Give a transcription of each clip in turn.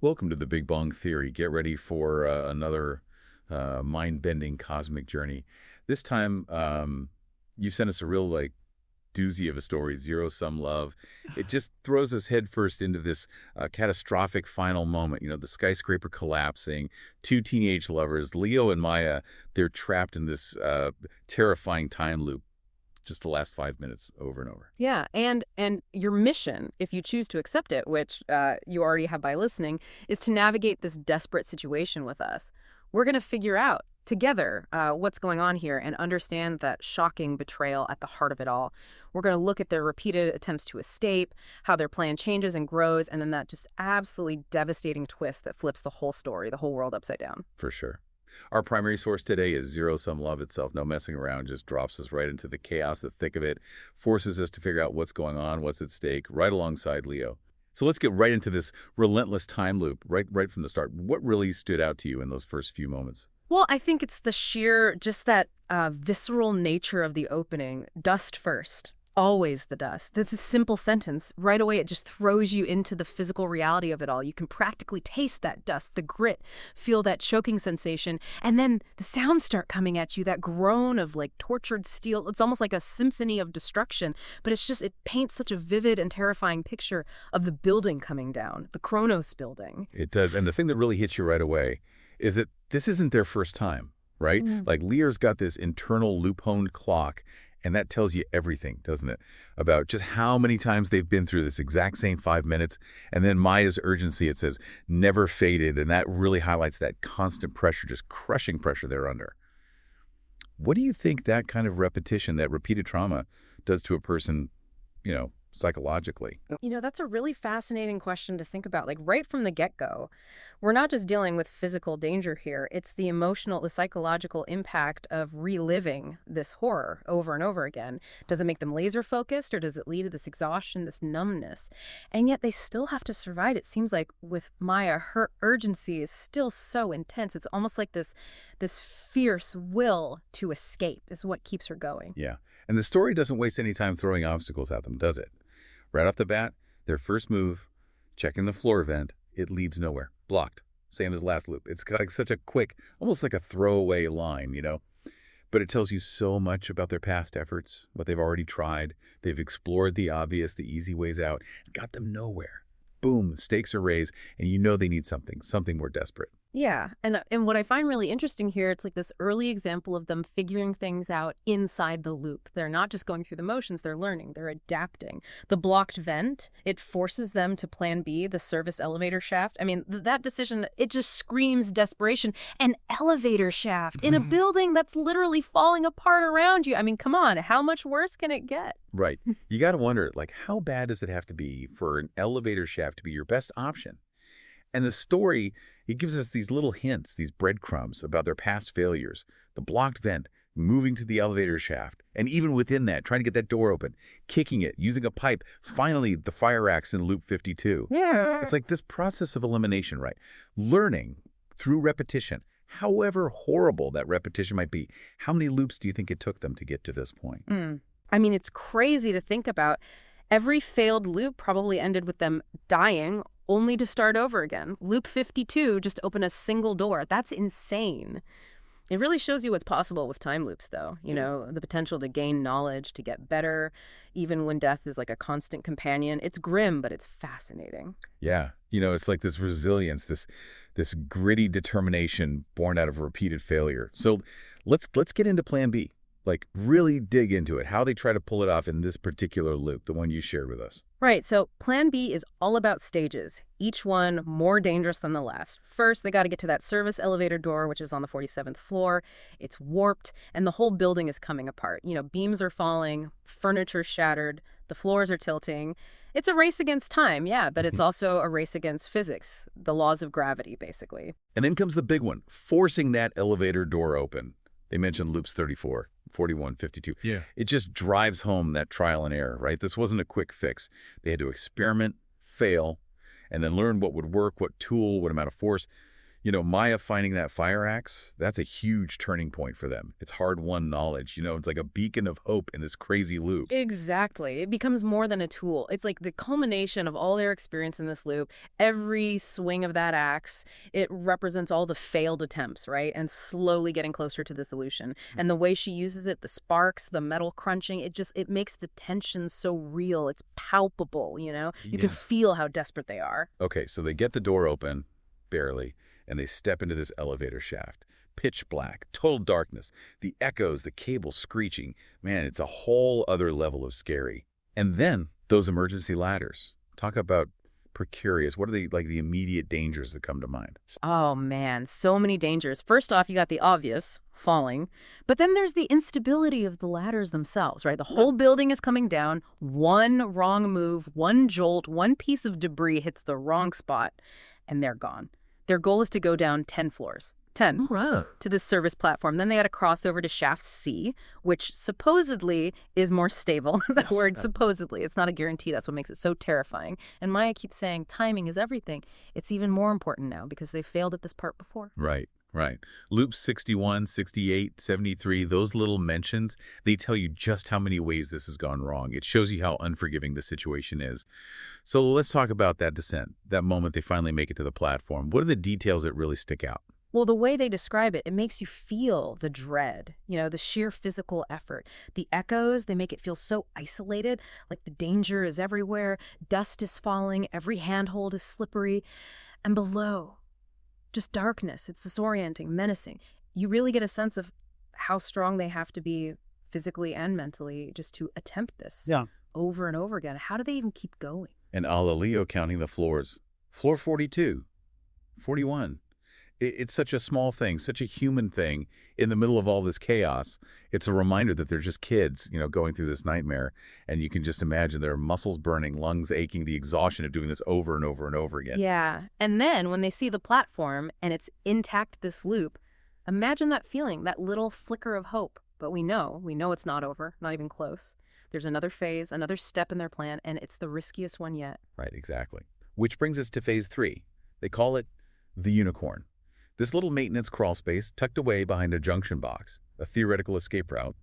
Welcome to the Big Bong Theory. Get ready for another mind-bending cosmic journey. This time, you sent us a real doozy of a story, Zero Sum Love. It just throws us headfirst into this catastrophic final moment. You know, the skyscraper collapsing, two teenage lovers, Leo and Maya. They're trapped in this terrifying time loop. Just the last 5 minutes, over and over. Yeah, and your mission, if you choose to accept it, which you already have by listening, is to navigate this desperate situation with us. We're going to figure out together what's going on here and understand that shocking betrayal at the heart of it all. We're going to look at their repeated attempts to escape, how their plan changes and grows, and then that just absolutely devastating twist that flips the whole story, the whole world upside down. For sure. Our primary source today is Zero Sum Love itself. No messing around, just drops us right into the chaos, the thick of it, forces us to figure out what's going on, what's at stake, right alongside Leo. So let's get right into this relentless time loop, right from the start. What really stood out to you in those first few moments? Well, I think it's the sheer, just that visceral nature of the opening. Dust first. Always the dust. That's a simple sentence. Right away, it just throws you into the physical reality of it all. You can practically taste that dust, the grit, feel that choking sensation, and then the sounds start coming at you, that groan of tortured steel. It's almost like a symphony of destruction, but it paints such a vivid and terrifying picture of the building coming down, the Kronos building. It does. And the thing that really hits you right away is that this isn't their first time, right? Like Lear's got this internal loop-honed clock. And that tells you everything, doesn't it? About just how many times they've been through this exact same 5 minutes. And then Maya's urgency, it says, never faded. And that really highlights that constant pressure, just crushing pressure they're under. What do you think that kind of repetition, that repeated trauma, does to a person, psychologically? That's a really fascinating question to think about. Right from the get-go, we're not just dealing with physical danger here. It's the emotional, the psychological impact of reliving this horror over and over again. Does it make them laser focused, or does it lead to this exhaustion, this numbness? And yet they still have to survive. It seems like with Maya, her urgency is still so intense. It's almost like this fierce will to escape is what keeps her going. Yeah. And the story doesn't waste any time throwing obstacles at them, does it? Right off the bat, their first move, checking the floor vent, it leads nowhere. Blocked. Same as last loop. It's like such a quick, almost like a throwaway line, But it tells you so much about their past efforts, what they've already tried. They've explored the obvious, the easy ways out, and got them nowhere. Boom, the stakes are raised, and you know they need something more desperate. Yeah, and what I find really interesting here, it's like this early example of them figuring things out inside the loop. They're not just going through the motions, they're learning, they're adapting. The blocked vent, it forces them to plan B, the service elevator shaft. I mean, that decision, it just screams desperation. An elevator shaft in a building that's literally falling apart around you. I mean, come on, how much worse can it get? Right. You got to wonder, how bad does it have to be for an elevator shaft to be your best option? And the story, it gives us these little hints, these breadcrumbs about their past failures. The blocked vent, moving to the elevator shaft, and even within that, trying to get that door open, kicking it, using a pipe, finally the fire axe in loop 52. Yeah. It's like this process of elimination, right? Learning through repetition, however horrible that repetition might be. How many loops do you think it took them to get to this point? I mean, it's crazy to think about. Every failed loop probably ended with them dying only to start over again. Loop 52 just opened a single door. That's insane. It really shows you what's possible with time loops, though. The potential to gain knowledge, to get better, even when death is like a constant companion. It's grim, but it's fascinating. Yeah. It's like this resilience, this gritty determination born out of repeated failure. So let's get into plan B. Really dig into it, how they try to pull it off in this particular loop, the one you shared with us. Right, so plan B is all about stages, each one more dangerous than the last. First, they got to get to that service elevator door, which is on the 47th floor. It's warped, and the whole building is coming apart. Beams are falling, furniture shattered, the floors are tilting. It's a race against time, yeah, but it's also a race against physics, the laws of gravity, basically. And then comes the big one, forcing that elevator door open. They mentioned loops 34, 41, 52. Yeah. It just drives home that trial and error, right? This wasn't a quick fix. They had to experiment, fail, and then learn what would work, what tool, what amount of force. Maya finding that fire axe, that's a huge turning point for them. It's hard-won knowledge. It's like a beacon of hope in this crazy loop. Exactly. It becomes more than a tool. It's like the culmination of all their experience in this loop. Every swing of that axe, it represents all the failed attempts, right? And slowly getting closer to the solution. And the way she uses it, the sparks, the metal crunching, it makes the tension so real. It's palpable, You can feel how desperate they are. Okay, so they get the door open, barely, and they step into this elevator shaft. Pitch black, total darkness, the echoes, the cable screeching. Man, it's a whole other level of scary. And then those emergency ladders. Talk about precarious. What are the immediate dangers that come to mind? Oh, man, so many dangers. First off, you got the obvious, falling. But then there's the instability of the ladders themselves, right? The whole building is coming down. One wrong move, one jolt, one piece of debris hits the wrong spot, and they're gone. Their goal is to go down 10 floors. 10 to this service platform. Then they had to cross over to shaft C, which supposedly is more stable. That word supposedly. It's not a guarantee. That's what makes it so terrifying. And Maya keeps saying timing is everything. It's even more important now because they failed at this part before. Right. Loops 61, 68, 73, those little mentions, they tell you just how many ways this has gone wrong. It shows you how unforgiving the situation is. So let's talk about that descent, that moment they finally make it to the platform. What are the details that really stick out? Well, the way they describe it, it makes you feel the dread, the sheer physical effort. The echoes, they make it feel so isolated, like the danger is everywhere, dust is falling, every handhold is slippery. And below, just darkness. It's disorienting, menacing. You really get a sense of how strong they have to be physically and mentally just to attempt this over and over again. How do they even keep going? And a la Leo counting the floors. Floor 42, 41. It's such a small thing, such a human thing in the middle of all this chaos. It's a reminder that they're just kids, going through this nightmare. And you can just imagine their muscles burning, lungs aching, the exhaustion of doing this over and over and over again. Yeah. And then when they see the platform and it's intact, this loop, imagine that feeling, that little flicker of hope. But we know it's not over, not even close. There's another phase, another step in their plan, and it's the riskiest one yet. Right, exactly. Which brings us to phase 3. They call it the unicorn. This little maintenance crawl space tucked away behind a junction box, a theoretical escape route,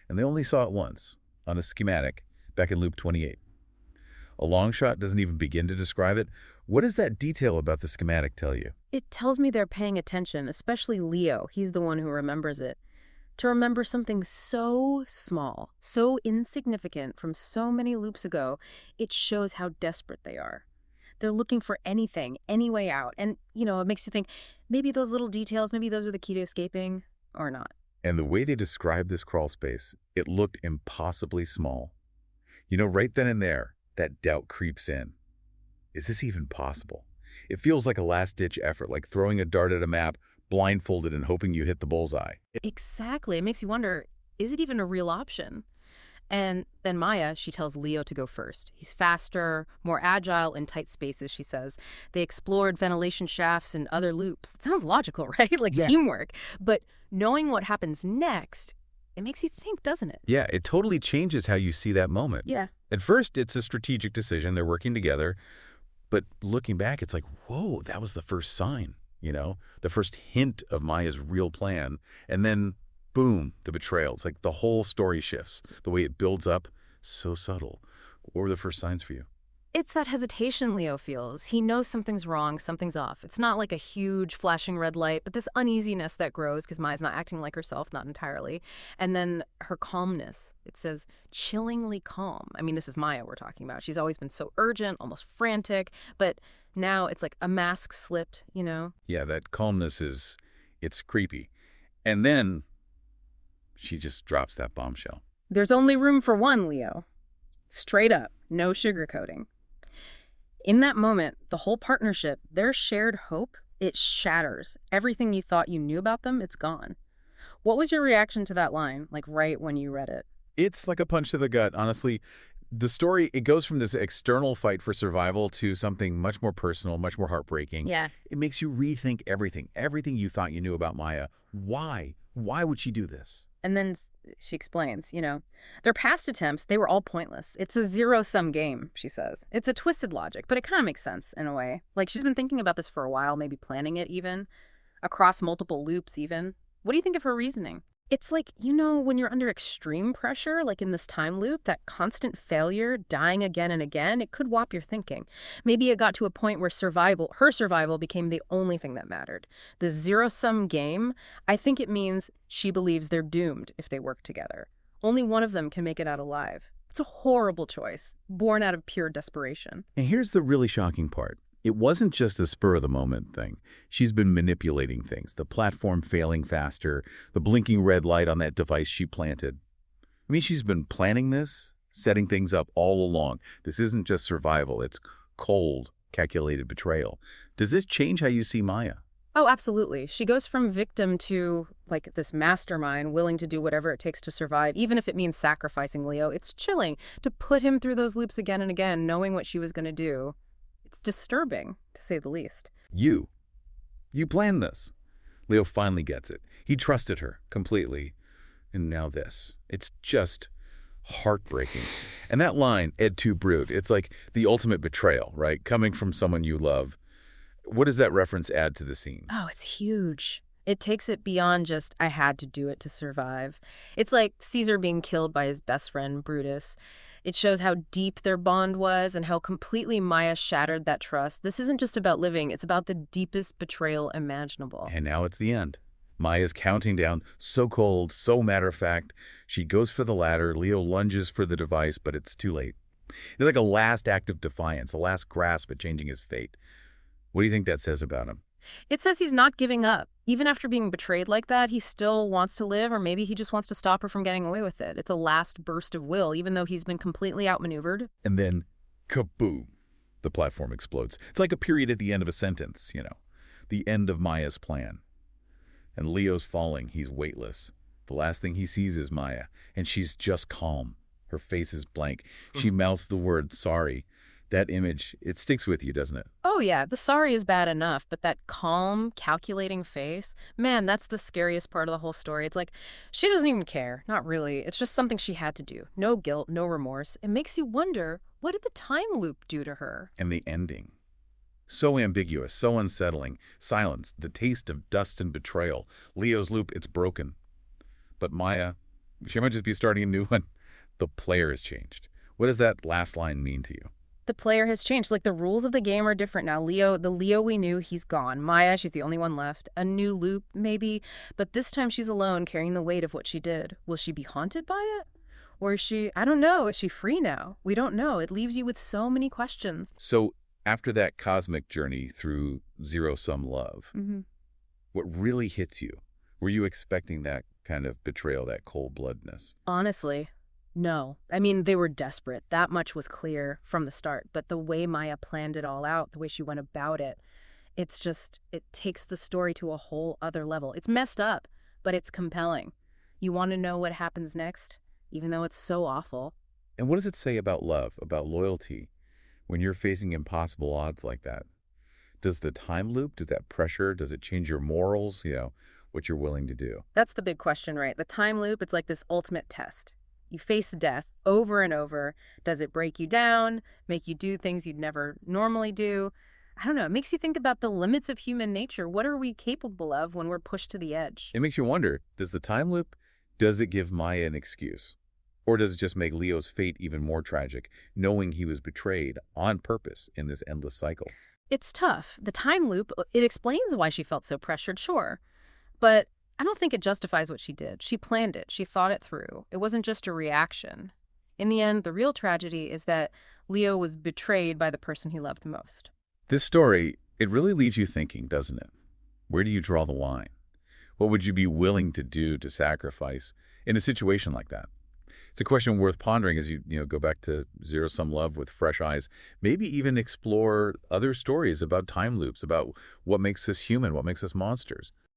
and they only saw it once, on a schematic, back in loop 28. A long shot doesn't even begin to describe it. What does that detail about the schematic tell you? It tells me they're paying attention, especially Leo. He's the one who remembers it. To remember something so small, so insignificant from so many loops ago, it shows how desperate they are. They're looking for anything, any way out. And, it makes you think, maybe those little details, maybe those are the key to escaping, or not. And the way they described this crawl space, it looked impossibly small. Right then and there, that doubt creeps in. Is this even possible? It feels like a last-ditch effort, like throwing a dart at a map, blindfolded and hoping you hit the bullseye. Exactly. It makes you wonder, is it even a real option? And then Maya, she tells Leo to go first. He's faster, more agile in tight spaces, she says. They explored ventilation shafts and other loops. It sounds logical, right? Like teamwork. But knowing what happens next, it makes you think, doesn't it? Yeah, it totally changes how you see that moment. Yeah. At first, it's a strategic decision. They're working together. But looking back, it's like, whoa, that was the first sign, the first hint of Maya's real plan. And then boom, the betrayal. It's like the whole story shifts. The way it builds up, so subtle. What were the first signs for you? It's that hesitation Leo feels. He knows something's wrong, something's off. It's not like a huge flashing red light, but this uneasiness that grows because Maya's not acting like herself, not entirely. And then her calmness. It says chillingly calm. I mean, this is Maya we're talking about. She's always been so urgent, almost frantic, but now it's like a mask slipped, Yeah, that calmness it's creepy. And then she just drops that bombshell. There's only room for one, Leo. Straight up, no sugarcoating. In that moment, the whole partnership, their shared hope, it shatters. Everything you thought you knew about them, it's gone. What was your reaction to that line, like right when you read it? It's like a punch to the gut, honestly. The story, it goes from this external fight for survival to something much more personal, much more heartbreaking. Yeah. It makes you rethink everything you thought you knew about Maya. Why Why would she do this? And then she explains, their past attempts, they were all pointless. It's a zero-sum game, she says. It's a twisted logic, but it kind of makes sense in a way. Like, she's been thinking about this for a while, maybe planning it even, across multiple loops even. What do you think of her reasoning? It's like, when you're under extreme pressure, like in this time loop, that constant failure, dying again and again, it could warp your thinking. Maybe it got to a point where her survival became the only thing that mattered. The zero-sum game, I think it means she believes they're doomed if they work together. Only one of them can make it out alive. It's a horrible choice, born out of pure desperation. And here's the really shocking part. It wasn't just a spur-of-the-moment thing. She's been manipulating things, the platform failing faster, the blinking red light on that device she planted. I mean, she's been planning this, setting things up all along. This isn't just survival. It's cold, calculated betrayal. Does this change how you see Maya? Oh, absolutely. She goes from victim to, like, this mastermind willing to do whatever it takes to survive, even if it means sacrificing Leo. It's chilling to put him through those loops again and again, knowing what she was going to do. It's disturbing, to say the least. You planned this. Leo finally gets it. He trusted her completely. And now this. It's just heartbreaking. And that line, et tu brute, it's like the ultimate betrayal, right? Coming from someone you love. What does that reference add to the scene? Oh, it's huge. It takes it beyond just, I had to do it to survive. It's like Caesar being killed by his best friend, Brutus. It shows how deep their bond was and how completely Maya shattered that trust. This isn't just about living, it's about the deepest betrayal imaginable. And now it's the end. Maya's counting down, so cold, so matter-of-fact. She goes for the ladder, Leo lunges for the device, but it's too late. It's like a last act of defiance, a last grasp at changing his fate. What do you think that says about him? It says he's not giving up. Even after being betrayed like that, he still wants to live, or maybe he just wants to stop her from getting away with it. It's a last burst of will, even though he's been completely outmaneuvered. And then, kaboom, the platform explodes. It's like a period at the end of a sentence, the end of Maya's plan. And Leo's falling. He's weightless. The last thing he sees is Maya, and she's just calm. Her face is blank. She mouths the word, sorry. That image, it sticks with you, doesn't it? Oh, yeah. The sorry is bad enough, but that calm, calculating face, man, that's the scariest part of the whole story. It's like, she doesn't even care. Not really. It's just something she had to do. No guilt, no remorse. It makes you wonder, what did the time loop do to her? And the ending. So ambiguous, so unsettling. Silence, the taste of dust and betrayal. Leo's loop, it's broken. But Maya, she might just be starting a new one. The player has changed. What does that last line mean to you? The player has changed. Like, the rules of the game are different now. The Leo we knew, he's gone. Maya, she's the only one left. A new loop, maybe. But this time she's alone, carrying the weight of what she did. Will she be haunted by it? Or is she, I don't know, is she free now? We don't know. It leaves you with so many questions. So after that cosmic journey through zero-sum love, what really hits you? Were you expecting that kind of betrayal, that cold-bloodedness? Honestly, no. I mean, they were desperate. That much was clear from the start. But the way Maya planned it all out, the way she went about it, it's just, it takes the story to a whole other level. It's messed up, but it's compelling. You want to know what happens next, even though it's so awful. And what does it say about love, about loyalty, when you're facing impossible odds like that? Does the time loop, does that pressure, does it change your morals, what you're willing to do? That's the big question, right? The time loop, it's like this ultimate test. You face death over and over. Does it break you down, make you do things you'd never normally do? I don't know. It makes you think about the limits of human nature. What are we capable of when we're pushed to the edge? It makes you wonder, does the time loop, does it give Maya an excuse? Or does it just make Leo's fate even more tragic, knowing he was betrayed on purpose in this endless cycle? It's tough. The time loop, it explains why she felt so pressured, sure. But I don't think it justifies what she did. She planned it. She thought it through. It wasn't just a reaction. In the end, the real tragedy is that Leo was betrayed by the person he loved most. This story, it really leaves you thinking, doesn't it? Where do you draw the line? What would you be willing to do to sacrifice in a situation like that? It's a question worth pondering as you go back to zero-sum love with fresh eyes. Maybe even explore other stories about time loops, about what makes us human, what makes us monsters.